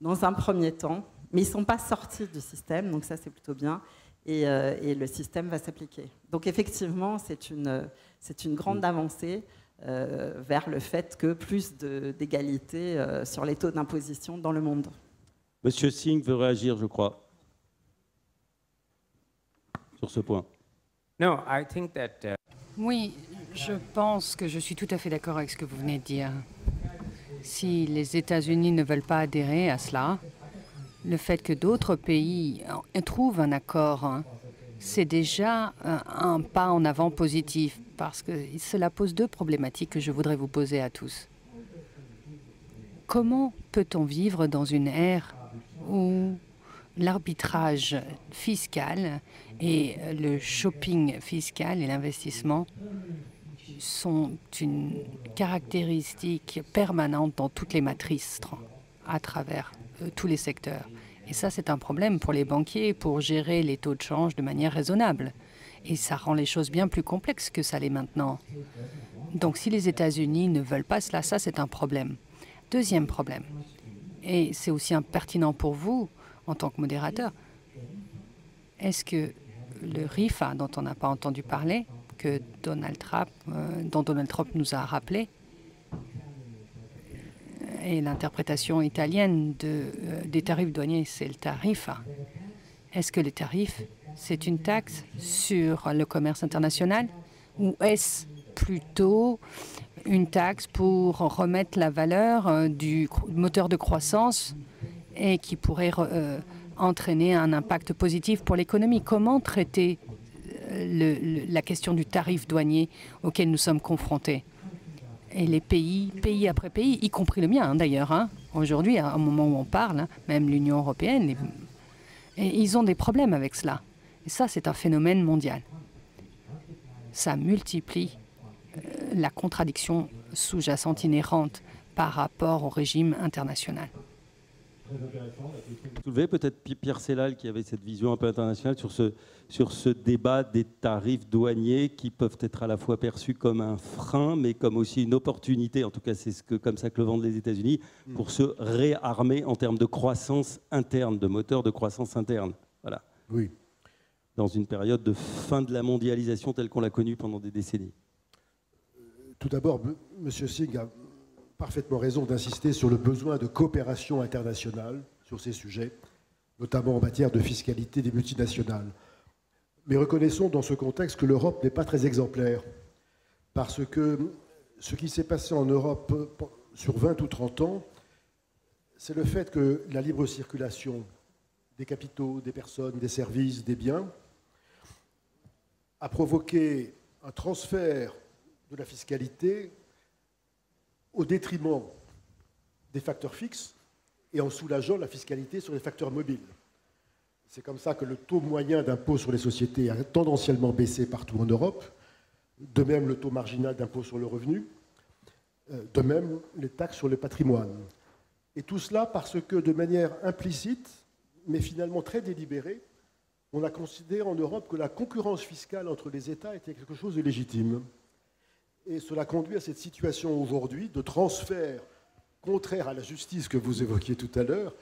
dans un premier temps, mais ils ne sont pas sortis du système, donc ça c'est plutôt bien, et le système va s'appliquer. Donc effectivement, c'est une grande avancée vers le fait que plus d'égalité sur les taux d'imposition dans le monde. Monsieur Singh veut réagir, je crois, sur ce point. No, I think that, Oui, je pense que je suis tout à fait d'accord avec ce que vous venez de dire. Si les États-Unis ne veulent pas adhérer à cela, le fait que d'autres pays trouvent un accord, c'est déjà un pas en avant positif, parce que cela pose deux problématiques que je voudrais vous poser à tous. Comment peut-on vivre dans une ère où l'arbitrage fiscal et le shopping fiscal et l'investissement sont une caractéristique permanente dans toutes les matrices à travers tous les secteurs. Et ça, c'est un problème pour les banquiers pour gérer les taux de change de manière raisonnable. Et ça rend les choses bien plus complexes que ça l'est maintenant. Donc si les États-Unis ne veulent pas cela, ça c'est un problème. Deuxième problème, et c'est aussi pertinent pour vous en tant que modérateur, est-ce que le RIFA, dont on n'a pas entendu parler, que dont Donald Trump nous a rappelé, et l'interprétation italienne des tarifs douaniers, c'est le tarifa. Est-ce que les tarifs, c'est une taxe sur le commerce international ou est-ce plutôt une taxe pour remettre la valeur du moteur de croissance et qui pourrait entraîner un impact positif pour l'économie? Comment traiter la question du tarif douanier auquel nous sommes confrontés? Et les pays après pays, y compris le mien d'ailleurs, aujourd'hui, à un moment où on parle, même l'Union européenne, et ils ont des problèmes avec cela. Et ça, c'est un phénomène mondial. Ça multiplie la contradiction sous-jacente inhérente par rapport au régime international. Soulever peut-être Pierre Sellal qui avait cette vision un peu internationale sur ce débat des tarifs douaniers qui peuvent être à la fois perçus comme un frein mais comme aussi une opportunité, en tout cas c'est comme ça que le vendent les États-Unis, pour se réarmer en termes de croissance interne, de moteur de croissance interne. Voilà. Oui. Dans une période de fin de la mondialisation telle qu'on l'a connue pendant des décennies. Tout d'abord, M. Singh a parfaitement raison d'insister sur le besoin de coopération internationale sur ces sujets, notamment en matière de fiscalité des multinationales. Mais reconnaissons dans ce contexte que l'Europe n'est pas très exemplaire, parce que ce qui s'est passé en Europe sur 20 ou 30 ans, c'est le fait que la libre circulation des capitaux, des personnes, des services, des biens, a provoqué un transfert de la fiscalité au détriment des facteurs fixes et en soulageant la fiscalité sur les facteurs mobiles. C'est comme ça que le taux moyen d'impôt sur les sociétés a tendanciellement baissé partout en Europe, de même le taux marginal d'impôt sur le revenu, de même les taxes sur le patrimoine. Et tout cela parce que de manière implicite, mais finalement très délibérée, on a considéré en Europe que la concurrence fiscale entre les États était quelque chose de légitime. Et cela conduit à cette situation aujourd'hui de transfert contraire à la justice que vous évoquiez tout à l'heure,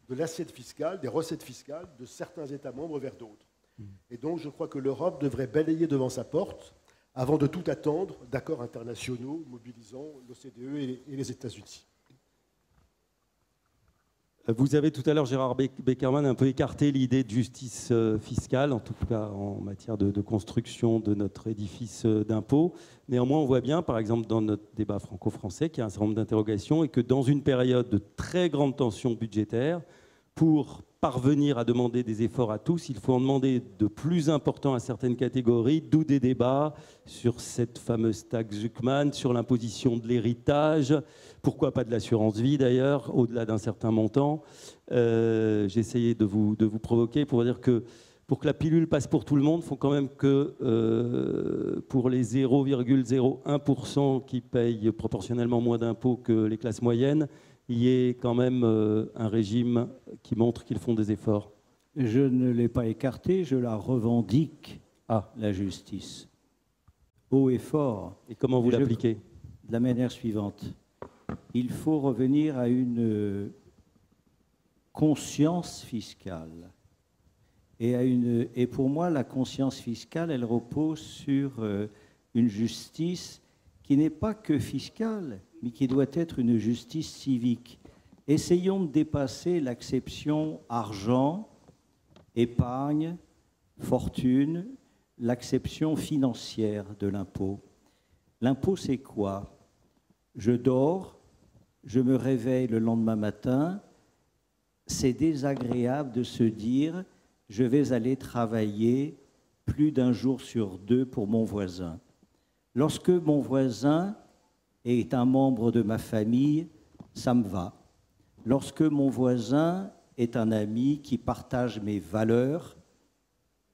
de l'assiette fiscale, des recettes fiscales de certains États membres vers d'autres. Et donc je crois que l'Europe devrait balayer devant sa porte avant de tout attendre d'accords internationaux mobilisant l'OCDE et les États-Unis. Vous avez tout à l'heure, Gérard Beckerman, un peu écarté l'idée de justice fiscale, en tout cas en matière de construction de notre édifice d'impôts. Néanmoins, on voit bien, par exemple, dans notre débat franco-français, qu'il y a un certain nombre d'interrogations et que dans une période de très grande tension budgétaire, pour parvenir à demander des efforts à tous, il faut en demander de plus importants à certaines catégories, d'où des débats sur cette fameuse taxe Zuckman, sur l'imposition de l'héritage, pourquoi pas de l'assurance vie d'ailleurs, au-delà d'un certain montant. J'ai essayé de vous provoquer pour dire que pour que la pilule passe pour tout le monde, il faut quand même que pour les 0,01% qui payent proportionnellement moins d'impôts que les classes moyennes, il y ait quand même un régime qui montre qu'ils font des efforts. Je ne l'ai pas écarté, je la revendique, la justice. Haut et fort. Et comment vous l'appliquez? De la manière suivante. Il faut revenir à une conscience fiscale. Et pour moi, la conscience fiscale, elle repose sur une justice qui n'est pas que fiscale, mais qui doit être une justice civique. Essayons de dépasser l'acception argent, épargne, fortune, l'acception financière de l'impôt. L'impôt, c'est quoi? Je dors, je me réveille le lendemain matin, c'est désagréable de se dire « je vais aller travailler plus d'un jour sur deux pour mon voisin. Lorsque mon voisin est un membre de ma famille, ça me va. Lorsque mon voisin est un ami qui partage mes valeurs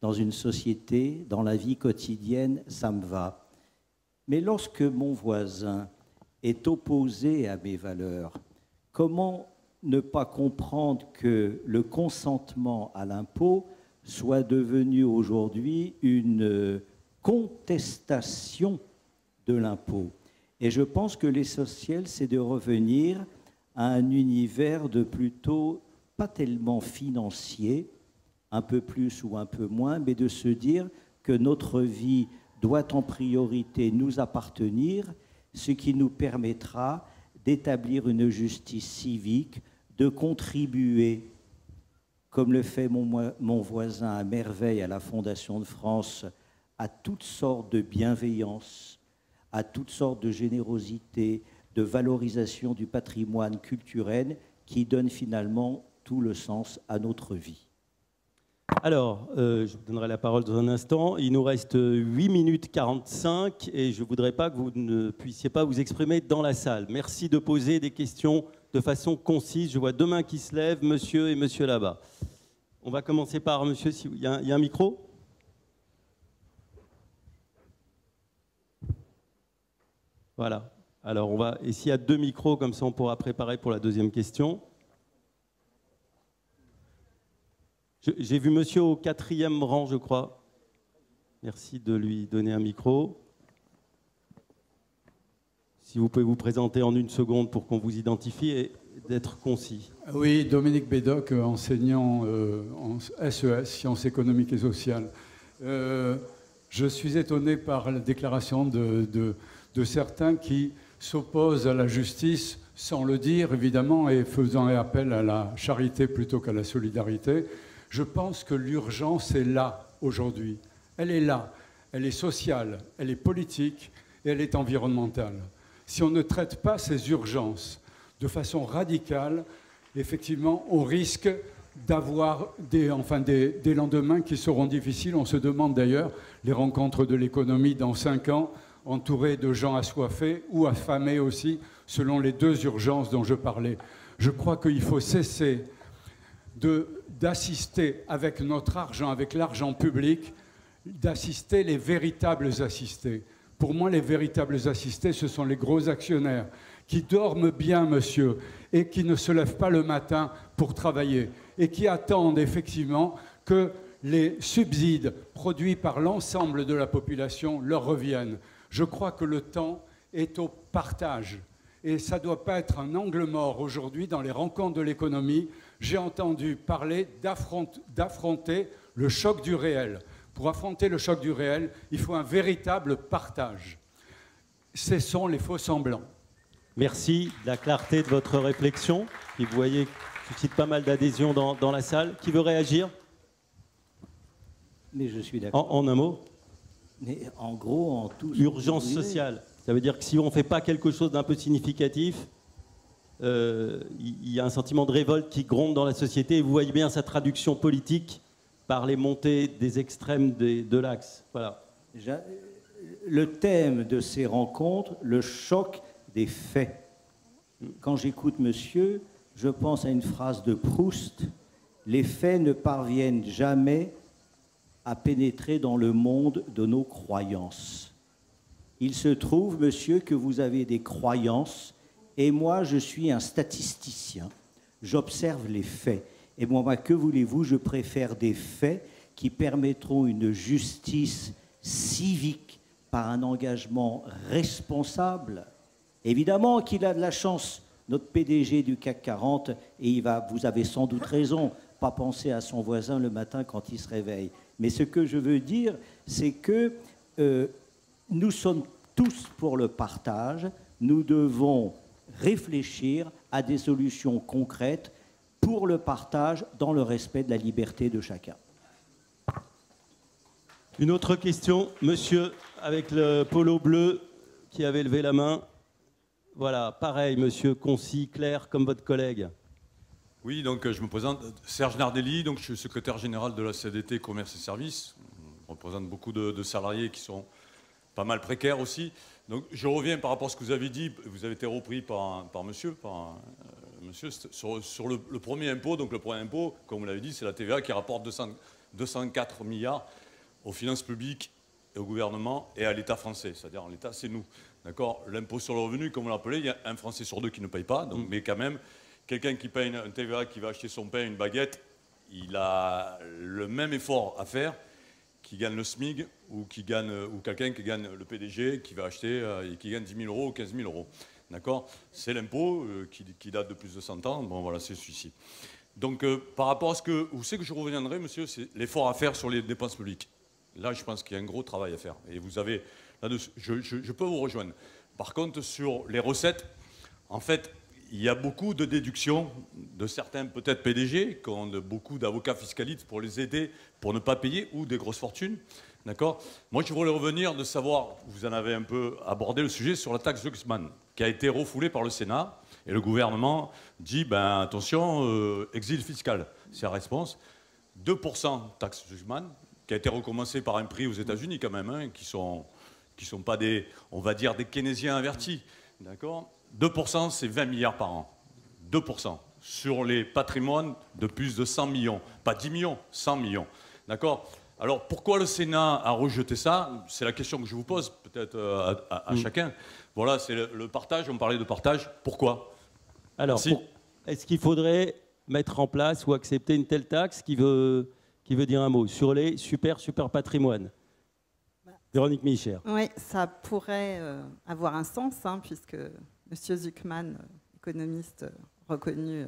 dans une société, dans la vie quotidienne, ça me va. Mais lorsque mon voisin est opposé à mes valeurs, comment ne pas comprendre que le consentement à l'impôt soit devenu aujourd'hui une contestation de l'impôt? Et je pense que l'essentiel, c'est de revenir à un univers de plutôt pas tellement financier, un peu plus ou un peu moins, mais de se dire que notre vie doit en priorité nous appartenir, ce qui nous permettra d'établir une justice civique, de contribuer, comme le fait mon voisin à merveille à la Fondation de France, à toutes sortes de bienveillance, à toutes sortes de générosité, de valorisation du patrimoine culturel qui donne finalement tout le sens à notre vie. Alors, je vous donnerai la parole dans un instant. Il nous reste 8 minutes 45 et je ne voudrais pas que vous ne puissiez pas vous exprimer dans la salle. Merci de poser des questions de façon concise. Je vois deux mains qui se lèvent, monsieur et monsieur là-bas. On va commencer par monsieur. Il y a un micro ? Voilà. Alors, et s'il y a deux micros, comme ça on pourra préparer pour la deuxième question. J'ai vu monsieur au 4e rang, je crois. Merci de lui donner un micro. Si vous pouvez vous présenter en une seconde pour qu'on vous identifie et d'être concis. Oui, Dominique Bédoc, enseignant en SES, Sciences économiques et sociales. Je suis étonné par la déclaration de certains qui s'opposent à la justice sans le dire, évidemment, et faisant appel à la charité plutôt qu'à la solidarité. Je pense que l'urgence est là aujourd'hui. Elle est là. Elle est sociale, elle est politique et elle est environnementale. Si on ne traite pas ces urgences de façon radicale, effectivement, on risque d'avoir des lendemains qui seront difficiles. On se demande d'ailleurs les rencontres de l'économie dans 5 ans, entourés de gens assoiffés ou affamés aussi, selon les deux urgences dont je parlais. Je crois qu'il faut cesser d'assister avec notre argent, avec l'argent public, d'assister les véritables assistés. Pour moi, les véritables assistés, ce sont les gros actionnaires qui dorment bien, monsieur, et qui ne se lèvent pas le matin pour travailler, et qui attendent effectivement que les subsides produits par l'ensemble de la population leur reviennent. Je crois que le temps est au partage. Et ça ne doit pas être un angle mort aujourd'hui dans les rencontres de l'économie. J'ai entendu parler d'affronter le choc du réel. Pour affronter le choc du réel, il faut un véritable partage. Cessons les faux semblants. Merci de la clarté de votre réflexion. Et vous voyez, suscite pas mal d'adhésion dans la salle. Qui veut réagir? Mais je suis d'accord. En un mot? Mais en gros, en tout... Urgence sociale. Ça veut dire que si on ne fait pas quelque chose d'un peu significatif, il y a un sentiment de révolte qui gronde dans la société. Et vous voyez bien sa traduction politique par les montées des extrêmes de l'axe. Voilà. Le thème de ces rencontres, le choc des faits. Quand j'écoute monsieur, je pense à une phrase de Proust. Les faits ne parviennent jamais à pénétrer dans le monde de nos croyances. Il se trouve, monsieur, que vous avez des croyances et moi, je suis un statisticien. J'observe les faits. Et moi, que voulez-vous? Je préfère des faits qui permettront une justice civique par un engagement responsable. Évidemment qu'il a de la chance, notre PDG du CAC 40, et vous avez sans doute raison, pas penser à son voisin le matin quand il se réveille. Mais ce que je veux dire, c'est que nous sommes tous pour le partage. Nous devons réfléchir à des solutions concrètes pour le partage dans le respect de la liberté de chacun. Une autre question, monsieur, avec le polo bleu qui avait levé la main. Voilà, pareil, monsieur, concis, clair, comme votre collègue. Oui, donc je me présente, Serge Nardelli, donc je suis secrétaire général de la CDT Commerce et Services, On représente beaucoup de salariés qui sont pas mal précaires aussi. Donc je reviens par rapport à ce que vous avez dit. Vous avez été repris par monsieur sur le premier impôt. Donc le premier impôt, comme vous l'avez dit, c'est la TVA qui rapporte 204 milliards aux finances publiques et au gouvernement et à l'État français. C'est-à-dire l'État, c'est nous. D'accord. L'impôt sur le revenu, comme vous l'appelez, il y a un Français sur deux qui ne paye pas. Donc, mais quand même, quelqu'un qui paye un TVA, qui va acheter son pain, une baguette, il a le même effort à faire qui gagne le SMIC ou quelqu'un qui gagne le PDG, qui va acheter et qui gagne 10 000 euros ou 15 000 euros. D'accord. C'est l'impôt qui date de plus de 100 ans. Bon, voilà, c'est celui-ci. Donc, par rapport à ce que... Où c'est que je reviendrai, monsieur, c'est l'effort à faire sur les dépenses publiques. Là, je pense qu'il y a un gros travail à faire. Et vous avez... Là-dessus, je peux vous rejoindre. Par contre, sur les recettes, en fait, il y a beaucoup de déductions de certains, peut-être PDG, qui ont beaucoup d'avocats fiscalistes pour les aider, pour ne pas payer, ou des grosses fortunes. D'accord. Moi, je voulais revenir de savoir, vous en avez un peu abordé le sujet, sur la taxe Glucksmann, qui a été refoulée par le Sénat. Et le gouvernement dit, ben, attention, exil fiscal. C'est la réponse. 2% taxe Glucksmann, qui a été recommencé par un prix aux États-Unis quand même, hein, qui sont pas des, on va dire, des keynésiens avertis. D'accord. 2%, c'est 20 milliards par an. 2% sur les patrimoines de plus de 100 millions. Pas 10 millions, 100 millions. D'accord. Alors, pourquoi le Sénat a rejeté ça? C'est la question que je vous pose, peut-être à chacun. Voilà, c'est le partage, on parlait de partage. Pourquoi? Alors, est-ce qu'il faudrait mettre en place ou accepter une telle taxe qui veut dire un mot sur les super patrimoines? Véronique Micher. Oui, ça pourrait avoir un sens, hein, puisque M. Zuckman, économiste reconnu,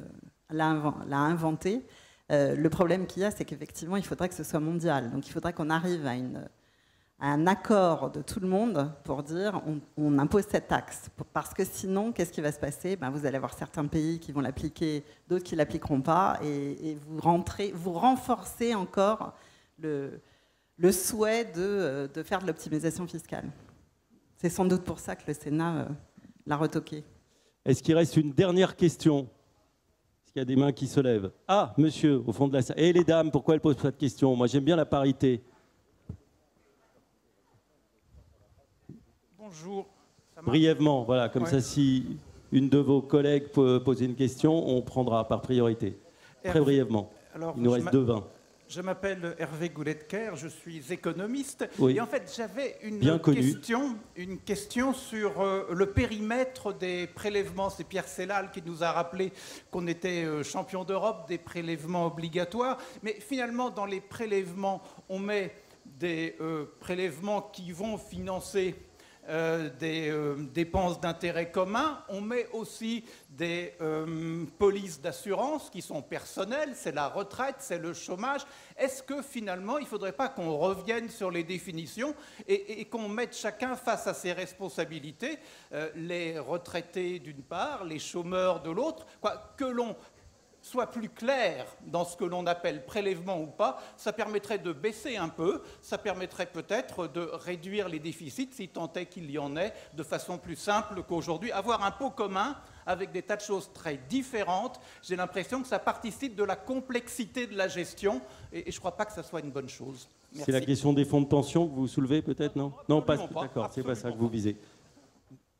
l'a inventé. Le problème qu'il y a, c'est qu'effectivement, il faudrait que ce soit mondial. Donc, il faudrait qu'on arrive à un accord de tout le monde pour dire on impose cette taxe. Parce que sinon, qu'est-ce qui va se passer? Ben, vous allez avoir certains pays qui vont l'appliquer, d'autres qui ne l'appliqueront pas, et vous renforcez encore le souhait de faire de l'optimisation fiscale. C'est sans doute pour ça que le Sénat l'a retoqué. Est-ce qu'il reste une dernière question? Est-ce qu'il y a des mains qui se lèvent? Ah, monsieur, au fond de la salle. Et les dames, pourquoi elles posent pas de questions? Moi, j'aime bien la parité. Bonjour. Brièvement, voilà, comme ça, si une de vos collègues peut poser une question, on prendra par priorité. Très brièvement. Alors, il nous reste 2-20. Je m'appelle Hervé Goulet-Decker, je suis économiste. Oui. Et en fait, j'avais une question sur le périmètre des prélèvements. C'est Pierre Sellal qui nous a rappelé qu'on était champion d'Europe des prélèvements obligatoires. Mais finalement, dans les prélèvements, on met des prélèvements qui vont financer des dépenses d'intérêt commun. On met aussi des polices d'assurance qui sont personnelles, c'est la retraite, c'est le chômage. Est-ce que finalement, il ne faudrait pas qu'on revienne sur les définitions et qu'on mette chacun face à ses responsabilités, les retraités d'une part, les chômeurs de l'autre, que l'on soit plus clair dans ce que l'on appelle prélèvement ou pas, ça permettrait de baisser un peu, ça permettrait peut-être de réduire les déficits, si tant est qu'il y en ait, de façon plus simple qu'aujourd'hui. Avoir un pot commun avec des tas de choses très différentes, j'ai l'impression que ça participe de la complexité de la gestion, et je ne crois pas que ça soit une bonne chose. C'est la question des fonds de pension que vous soulevez, peut-être, non? Non, pas. D'accord, c'est pas ça que vous visez.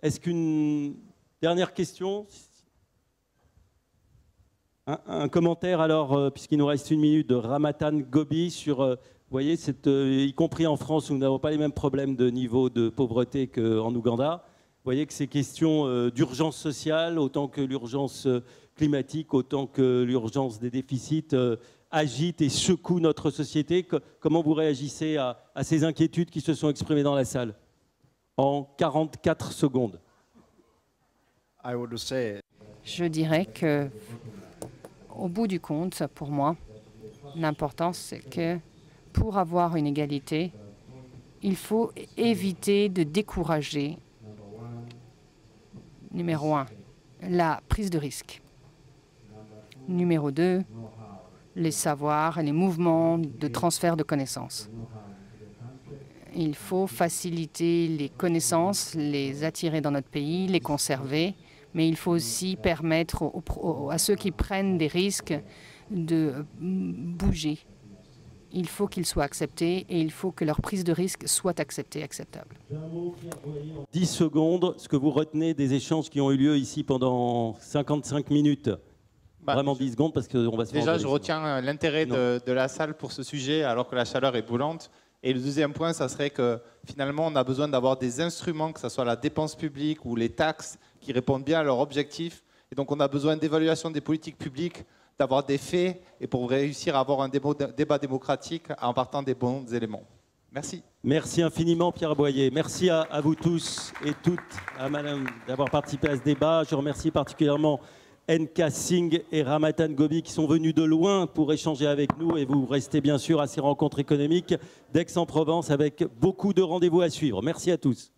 Est-ce qu'une dernière question? Un commentaire alors, puisqu'il nous reste 1 minute, de Ramatan Gobi sur, vous voyez, y compris en France où nous n'avons pas les mêmes problèmes de niveau de pauvreté qu'en Ouganda, vous voyez que ces questions d'urgence sociale, autant que l'urgence climatique, autant que l'urgence des déficits, agitent et secouent notre société. Comment vous réagissez à ces inquiétudes qui se sont exprimées dans la salle? En 44 secondes. Je dirais que au bout du compte, pour moi, l'important, c'est que pour avoir une égalité, il faut éviter de décourager, numéro 1, la prise de risque. Numéro 2, les savoirs et les mouvements de transfert de connaissances. Il faut faciliter les connaissances, les attirer dans notre pays, les conserver, mais il faut aussi permettre à ceux qui prennent des risques de bouger il faut qu'ils soient acceptés et il faut que leur prise de risque soit acceptée et acceptable. 10 secondes, ce que vous retenez des échanges qui ont eu lieu ici pendant 55 minutes. Vraiment 10 secondes parce qu'on va se Déjà, je retiens l'intérêt de la salle pour ce sujet alors que la chaleur est brûlante. Et le deuxième point, ça serait que finalement, on a besoin d'avoir des instruments, que ce soit la dépense publique ou les taxes, qui répondent bien à leurs objectifs. Et donc, on a besoin d'évaluation des politiques publiques, d'avoir des faits, et pour réussir à avoir un débat démocratique en partant des bons éléments. Merci. Merci infiniment, Pierre Aboyer. Merci à vous tous et toutes, à madame, d'avoir participé à ce débat. Je remercie particulièrement N.K. Singh et Ramatan Gobi qui sont venus de loin pour échanger avec nous, et vous restez bien sûr à ces rencontres économiques d'Aix-en-Provence avec beaucoup de rendez-vous à suivre. Merci à tous.